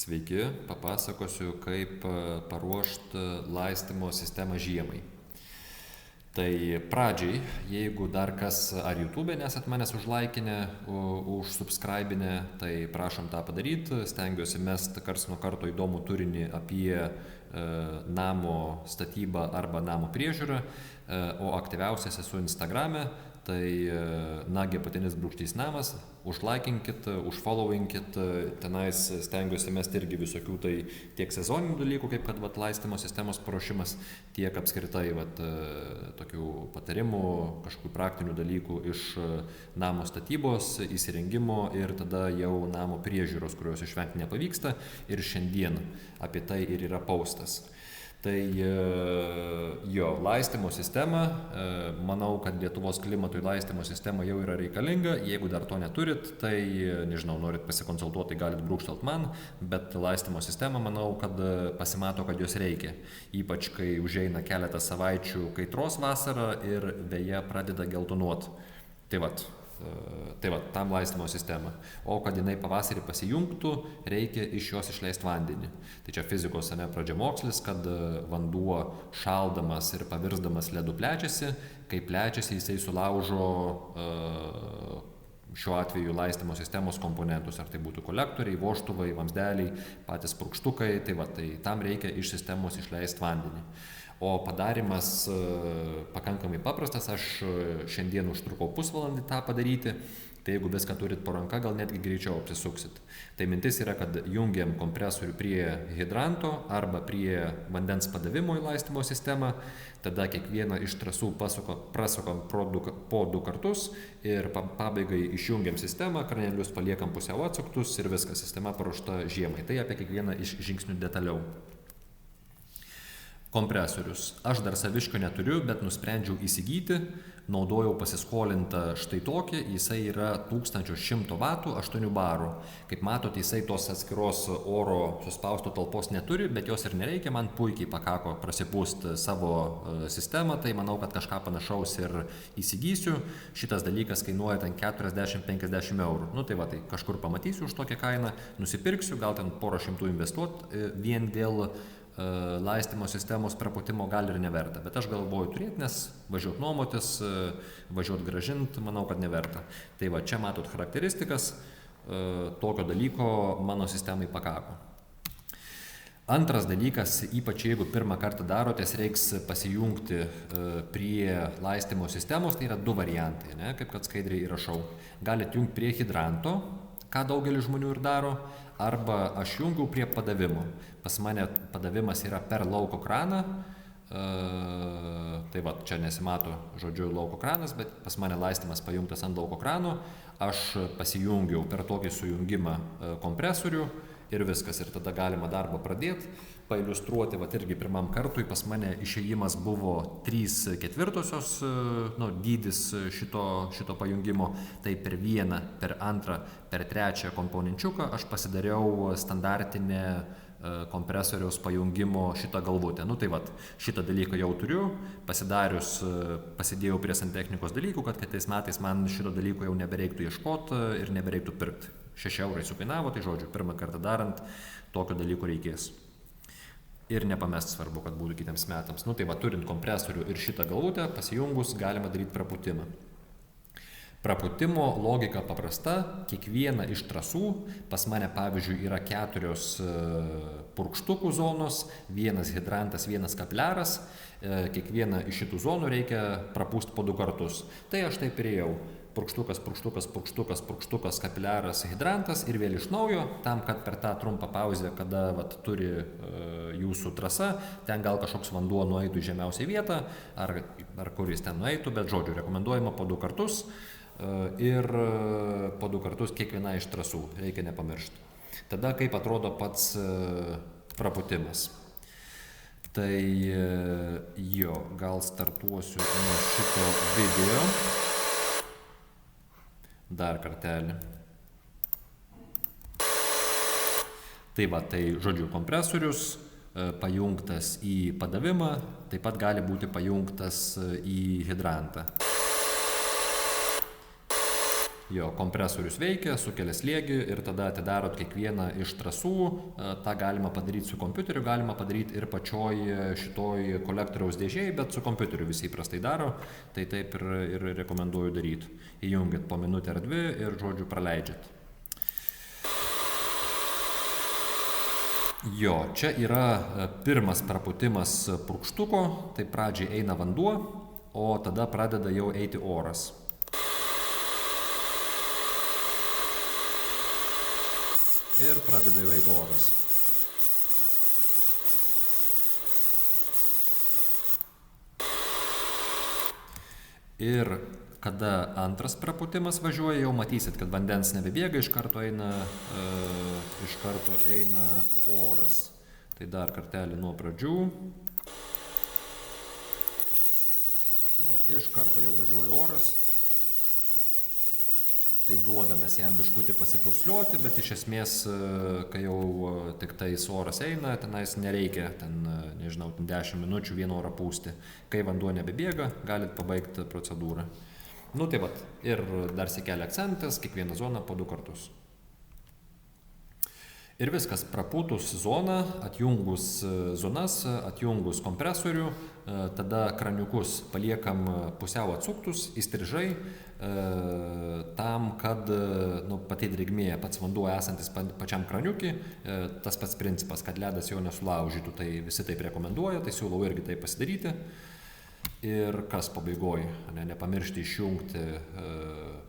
Sveiki, papasakosiu, kaip paruošti laistymo sistemą žiemai. Tai pradžiai, jeigu dar kas ar YouTube nesat manęs užlaikinę, užsubscribinę, tai prašom tą padaryti. Stengiuosi mest karts nuo karto įdomų turinį apie namo statybą arba namo priežiūrą, o aktyviausias esu Instagrame. Tai nagi_namas, užlaikinkit, užfollowinkit, tenais stengiuosi mesti irgi visokių tai tiek sezoninių dalykų, kaip kad laistymo sistemos paruošimas, tiek apskritai tokių patarimų, kažkokių praktinių dalykų iš namo statybos, įsirengimo ir tada jau namo priežiūros, kurios išvengti nepavyksta, ir šiandien apie tai ir yra postas. Tai laistymo sistema, manau, kad Lietuvos klimatui laistymo sistema jau yra reikalinga. Jeigu dar to neturit, tai nežinau, norit pasikonsultuoti, galit brūkštelt man, bet laistymo sistema, manau, kad pasimato, kad jos reikia. Ypač kai užeina keletą savaičių kaitros vasarą ir veja pradeda geltonuot. Tai tam laistymo sistema. O kad jinai pavasarį pasijungtų, reikia iš jos išleisti vandenį. Tai čia fizikos pradžiamokslis, kad vanduo šaldamas ir pavirsdamas ledu plečiasi. Kai plečiasi, jisai sulaužo šiuo atveju laistymo sistemos komponentus. Ar tai būtų kolektoriai, vožtuvai, vamzdeliai, patys purkštukai. Tai tam reikia iš sistemos išleisti vandenį. O padarimas pakankamai paprastas, aš šiandien užtrukau pusvalandį tą padaryti, tai jeigu viską turit po ranka, gal netgi greičiau apsisuksit. Tai mintis yra, kad jungiam kompresorių prie hidranto arba prie vandens padavimo į laistymo sistemą, tada kiekvieną iš trasų prasukam po 2 kartus ir pabaigai išjungiam sistemą, kranelius paliekam pusiau atsuktus ir viskas, sistema paruošta žiemai. Tai apie kiekvieną iš žingsnių detaliau. Kompresorius. Aš dar saviškio neturiu, bet nusprendžiau įsigyti. Naudojau pasiskolintą štai tokį, jisai yra 1100 vatų, 8 barų. Kaip matote, jisai tos atskiros oro suspausto talpos neturi, bet jos ir nereikia, man puikiai pakako prasipūsti savo sistemą, tai manau, kad kažką panašaus ir įsigysiu. Šitas dalykas kainuoja ten 40-50 eurų. Tai kažkur pamatysiu už tokią kainą, nusipirksiu, gal ten porą šimtų investuoti vien dėl laistymo sistemos prapūtimo gal ir neverta, bet aš galvoju turėti, nes važiuot nuomotis, važiuot gražinti, manau, kad neverta. Tai čia matot charakteristikas, tokio dalyko mano sistemai pakako. Antras dalykas, ypač jeigu pirmą kartą darotės, reiks pasijungti prie laistymo sistemos, tai yra 2 variantai, kaip kad skaidriai įrašau. Galite jungti prie hidranto, ką daugelis žmonių ir daro, arba aš jungiau prie padavimo. Pas mane padavimas yra per lauko kraną, čia nesimato žodžiu lauko kranas, bet pas mane laistymas pajungtas ant lauko krano, aš pasijungiau per tokį sujungimą kompresorių ir viskas, ir tada galima darbą pradėti. Pailiustruoti, irgi pirmam kartui pas mane išėjimas buvo 3/4 dydis šito pajungimo, tai per 1, per 2, per 3 komponenčiuką aš pasidariau standartinę kompresoriaus pajungimo šitą galvutę. Šitą dalyką jau turiu, pasidėjau prie santechnikos dalykų, kad kitais metais man šito dalyko jau nebereiktų ieškoti ir nebereiktų pirkti. 6 eurai sukainavo, tai žodžiu, pirmą kartą darant, tokio dalyko reikės. Ir nepamest svarbu, kad būtų kitiems metams. Turint kompresorių ir šitą galvutę, pasijungus galima daryti prapūtimą. Prapūtimo logika paprasta, kiekviena iš trasų, pas mane pavyzdžiui yra 4 purkštukų zonos, 1 hidrantas, 1 kapliaras, kiekvieną iš šitų zonų reikia prapūsti po 2 kartus. Tai aš taip ir ėjau. Purkštukas, kapliaras, hidrantas ir vėl iš naujo, tam, kad per tą trumpą pauzę, kada turi jūsų trasa, ten gal kažkoks vanduo nueitų į žemiausią vietą, ar kur jis ten nueitų, bet žodžiu, rekomenduojama po 2 kartus ir po 2 kartus kiekviena iš trasų, reikia nepamiršti. Tada kaip atrodo pats prapūtimas. Tai gal startuosiu nuo šito video. Dar kartelį. Tai žodžiu, kompresorius pajungtas į padavimą, taip pat gali būti pajungtas į hidrantą. Jo, kompresorius veikia, sukelia slėgį ir tada atidarot kiekvieną iš trasų. Ta galima padaryti su kompiuteriu, galima padaryti ir pačioj šitoj kolektoriaus dėžėj, bet su kompiuteriu visi įprastai daro, tai taip ir rekomenduoju daryti. Įjungit po minutę ar dvi ir, žodžiu, praleidžiat. Jo, čia yra pirmas prapūtimas purkštuko, tai pradžiai eina vanduo, o tada pradeda jau eiti oras. Ir pradeda jau eiti oras. Ir kada antras prapūtimas važiuoja, jau matysit, kad vandens nebebėga, iš karto eina oras. Tai dar kartelį nuo pradžių. Va, iš karto jau važiuoja oras. Tai duoda mes jam biškutį pasipuršliuoti, bet iš esmės, kai jau tik tais oras eina, tenais nereikia, 10 minučių vieną orą pūsti. Kai vanduo nebebėga, galit pabaigti procedūrą. Nu tai vat, ir dar sėkelė akcentas, kiekvieną zoną po 2 kartus. Ir viskas, prapūtus zoną, atjungus zonas, atjungus kompresorių, tada kraniukus paliekam pusiau atsuktus, įstrižai, tam, kad pati drėgmė, pats vanduo esantis pačiam kraniukį, tas pats principas, kad ledas jo nesulaužytų, tai visi taip rekomenduoja, tai siūlau irgi tai pasidaryti. Ir kas pabaigoj, nepamiršti išjungti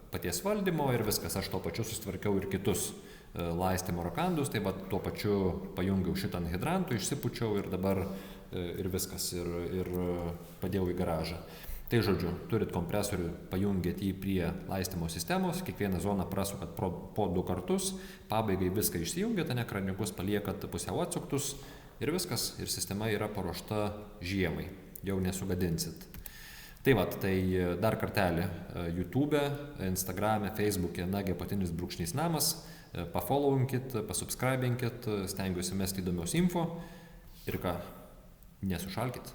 paties valdymo ir viskas, aš to pačiu susitvarkiau ir kitus laistymo rakandus, tai va tuo pačiu pajungiau šitą ant hidrantų, išsipučiau ir dabar ir viskas, ir padėjau į garažą. Tai žodžiu, turit kompresorių, pajungėt jį prie laistymo sistemos, kiekvieną zoną prasukat po 2 kartus, pabaigai viską išsijungiat, kraniukus paliekat pusiau atsuktus ir viskas, ir sistema yra paruošta žiemai, jau nesugadinsit. Tai va, tai dar kartelį YouTube, Instagrame, Facebook'e, _namas, pafollowinkit, pasubscribinkit, stengiuosi mesti įdomios info ir ką, nesušalkit.